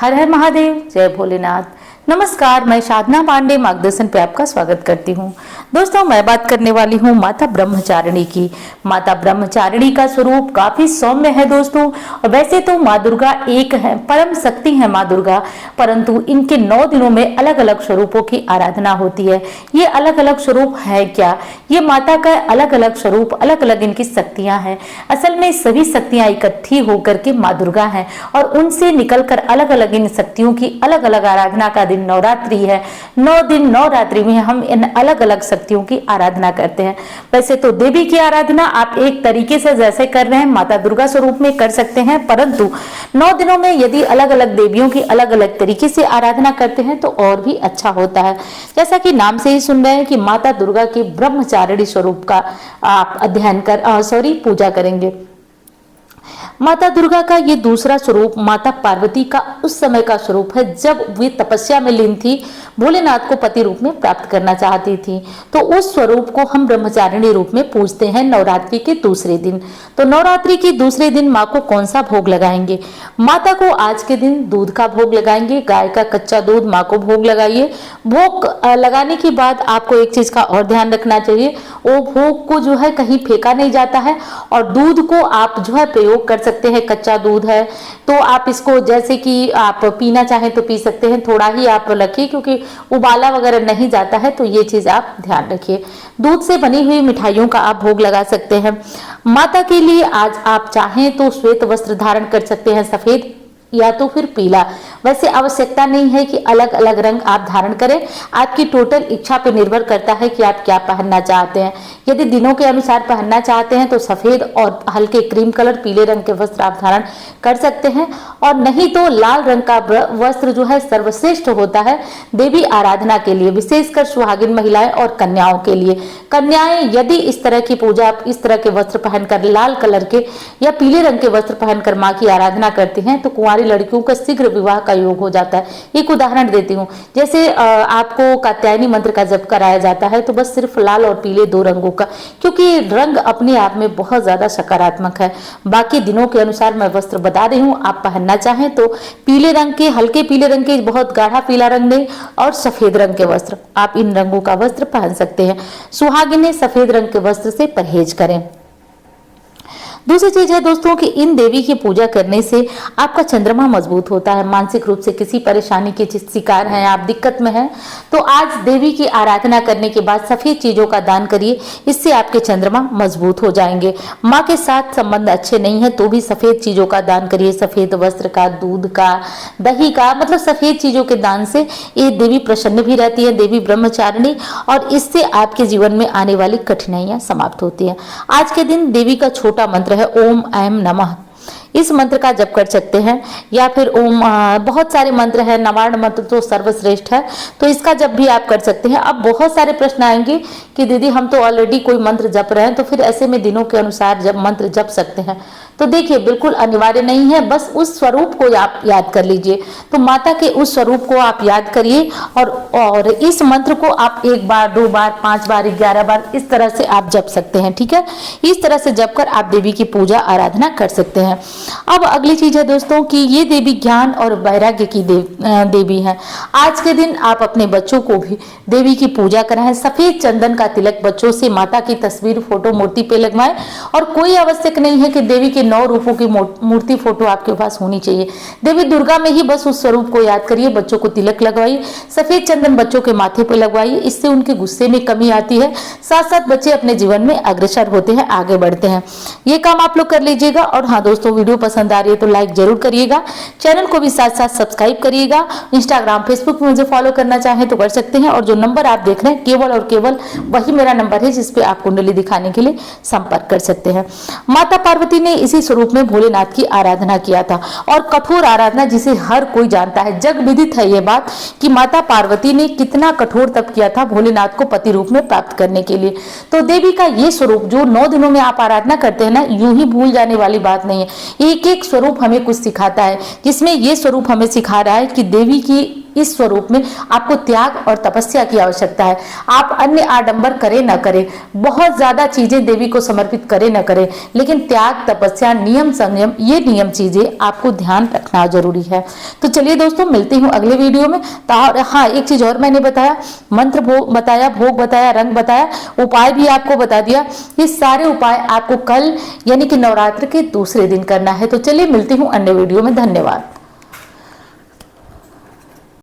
हर हर महादेव, जय भोलेनाथ। नमस्कार, मैं साधना पांडे मार्गदर्शन पे आपका स्वागत करती हूँ। दोस्तों, मैं बात करने वाली हूँ माता ब्रह्मचारिणी की। माता ब्रह्मचारिणी का स्वरूप काफी सौम्य है दोस्तों। और वैसे तो माँ दुर्गा एक है, परम शक्ति है माँ दुर्गा, परंतु इनके 9 दिनों में अलग अलग स्वरूपों की आराधना होती है। ये अलग अलग स्वरूप है क्या? ये माता का अलग अलग स्वरूप, अलग अलग इनकी शक्तियां हैं। असल में सभी शक्तियां इकट्ठी होकर के माँ दुर्गा है और उनसे निकलकर अलग अलग इन शक्तियों की अलग अलग आराधना का दिन नवरात्रि है। 9 दिन नवरात्रि में हम इन अलग अलग शक्तियों की आराधना करते हैं। वैसे तो देवी की आराधना आप एक तरीके से जैसे कर रहे हैं माता दुर्गा स्वरूप में कर सकते हैं, परंतु 9 दिनों में यदि अलग अलग देवियों की अलग अलग तरीके से आराधना करते हैं तो और भी अच्छा होता है। जैसा कि नाम से ही सुन रहे हैं कि माता दुर्गा के ब्रह्मचारिणी स्वरूप का आप अध्ययन पूजा करेंगे। माता दुर्गा का ये दूसरा स्वरूप माता पार्वती का उस समय का स्वरूप है जब वे तपस्या में लीन थी, भोलेनाथ को पति रूप में प्राप्त करना चाहती थी। तो उस स्वरूप को हम ब्रह्मचारिणी रूप में पूजते हैं नवरात्रि के दूसरे दिन। तो नवरात्रि के दूसरे दिन माँ को कौन सा भोग लगाएंगे? माता को आज के दिन दूध का भोग लगाएंगे। गाय का कच्चा दूध माँ को भोग लगाइए। भोग लगाने के बाद आपको एक चीज का और ध्यान रखना चाहिए, वो भोग को जो है कहीं फेंका नहीं जाता है और दूध को आप जो है प्रयोग कर सकते हैं। कच्चा दूध है तो आप इसको जैसे कि आप पीना चाहें तो पी सकते हैं, थोड़ा ही आप रखिए क्योंकि उबाला वगैरह नहीं जाता है, तो ये चीज आप ध्यान रखिए। दूध से बनी हुई मिठाइयों का आप भोग लगा सकते हैं। माता के लिए आज आप चाहें तो श्वेत वस्त्र धारण कर सकते हैं, सफेद या तो फिर पीला। वैसे आवश्यकता नहीं है कि अलग अलग रंग आप धारण करें, आपकी टोटल इच्छा पर निर्भर करता है कि आप क्या पहनना चाहते हैं। यदि दिनों के अनुसार पहनना चाहते हैं तो सफेद और हल्के क्रीम कलर पीले रंग के वस्त्र आप धारण कर सकते हैं, और नहीं तो लाल रंग का वस्त्र जो है सर्वश्रेष्ठ होता है देवी आराधना के लिए, विशेषकर सुहागिन महिलाएं और कन्याओं के लिए। कन्याएं यदि इस तरह की पूजा, आप इस तरह के वस्त्र पहनकर, लाल कलर के या पीले रंग के वस्त्र पहनकर माँ की आराधना करती हैं तो कुंवारी लड़कियों का शीघ्र विवाह का योग हो जाता है। एक उदाहरण देती हूँ, जैसे आपको कात्यायनी मंत्र का जप कराया जाता है तो बस सिर्फ लाल और पीले 2 रंगों का, क्योंकि रंग अपने आप में बहुत ज्यादा सकारात्मक है। बाकी दिनों के अनुसार मैं वस्त्र बता रही हूँ, आप पहनना चाहें तो पीले रंग के, हल्के पीले रंग के, बहुत गाढ़ा पीला रंग नहीं, और सफेद रंग के वस्त्र, आप इन रंगों का वस्त्र पहन सकते हैं। सुहागिनें सफेद रंग के वस्त्र से परहेज करें। दूसरी चीज है दोस्तों कि इन देवी की पूजा करने से आपका चंद्रमा मजबूत होता है। मानसिक रूप से किसी परेशानी के शिकार हैं आप, दिक्कत में हैं, तो आज देवी की आराधना करने के बाद सफेद चीजों का दान करिए, इससे आपके चंद्रमा मजबूत हो जाएंगे। माँ के साथ संबंध अच्छे नहीं है तो भी सफेद चीजों का दान करिए, सफेद वस्त्र का, दूध का, दही का, मतलब सफेद चीजों के दान से ये देवी प्रसन्न भी रहती है, देवी ब्रह्मचारिणी, और इससे आपके जीवन में आने वाली कठिनाइयां समाप्त होती है। आज के दिन देवी का छोटा मंत्र है ओम ऐं नमः। इस मंत्र का जप कर सकते हैं, या फिर ओम, बहुत सारे मंत्र हैं, नवार्ण मंत्र तो सर्वश्रेष्ठ है, तो इसका जप भी आप कर सकते हैं। अब बहुत सारे प्रश्न आएंगे कि दीदी हम तो ऑलरेडी कोई मंत्र जप रहे हैं, तो फिर ऐसे में दिनों के अनुसार जब मंत्र जप सकते हैं, तो देखिए बिल्कुल अनिवार्य नहीं है, बस उस स्वरूप को आप याद कर लीजिए। तो माता के उस स्वरूप को आप याद करिए और इस मंत्र को आप 1 बार, 2 बार, 5 बार, 11 बार इस तरह से आप जप सकते हैं। ठीक है, इस तरह से जप कर आप देवी की पूजा आराधना कर सकते हैं। अब अगली चीज है दोस्तों कि ये देवी ज्ञान और वैराग्य की देवी है। आज के दिन आप अपने बच्चों को भी देवी की पूजा कराएं। सफेद चंदन का तिलक बच्चों से माता की तस्वीर, फोटो, मूर्ति पे लगवाएं, और कोई आवश्यक नहीं है कि देवी के 9 रूपों की मूर्ति, फोटो आपके पास होनी चाहिए। देवी दुर्गा में ही बस उस स्वरूप को याद करिए, बच्चों को तिलक लगवाइए, सफेद चंदन बच्चों के माथे पे लगवाइए, इससे उनके गुस्से में कमी आती है, साथ साथ बच्चे अपने जीवन में अग्रसर होते हैं, आगे बढ़ते हैं। ये काम आप लोग कर लीजिएगा। और हाँ दोस्तों, वीडियो पसंद आ रही है तो लाइक जरूर करिएगा, चैनल को भी साथ साथ सब्सक्राइब करिएगा। इंस्टाग्राम, फेसबुक में मुझे फॉलो करना चाहें तो कर सकते हैं, और जो नंबर आप देख रहे हैं केवल और केवल वही मेरा नंबर है जिसपे आप कुंडली दिखाने के लिए संपर्क कर सकते हैं। माता पार्वती ने इसी स्वरूप में भोलेनाथ की आराधना किया था, और कठोर आराधना जिसे हर कोई जानता है, जग विदित है ये बात कि माता पार्वती ने कितना कठोर तप किया था भोलेनाथ को पति रूप में प्राप्त करने के लिए। तो देवी का ये स्वरूप जो 9 दिनों में आप आराधना करते हैं ना, यूं ही भूल जाने वाली बात नहीं है। एक एक स्वरूप हमें कुछ सिखाता है, जिसमें ये स्वरूप हमें सिखा रहा है कि देवी की इस स्वरूप में आपको त्याग और तपस्या की आवश्यकता है। आप अन्य आडंबर करें न करें, बहुत ज्यादा चीजें देवी को समर्पित करें न करें, लेकिन त्याग, तपस्या, नियम, संयम, ये नियम चीजें आपको ध्यान रखना जरूरी है। तो चलिए दोस्तों, मिलती हूँ अगले वीडियो में। हाँ, एक चीज और मैंने बताया, मंत्र भोग बताया, भोग बताया, रंग बताया, उपाय भी आपको बता दिया। ये सारे उपाय आपको कल यानी कि नवरात्र के दूसरे दिन करना है। तो चलिए मिलती हूँ अन्य वीडियो में। धन्यवाद।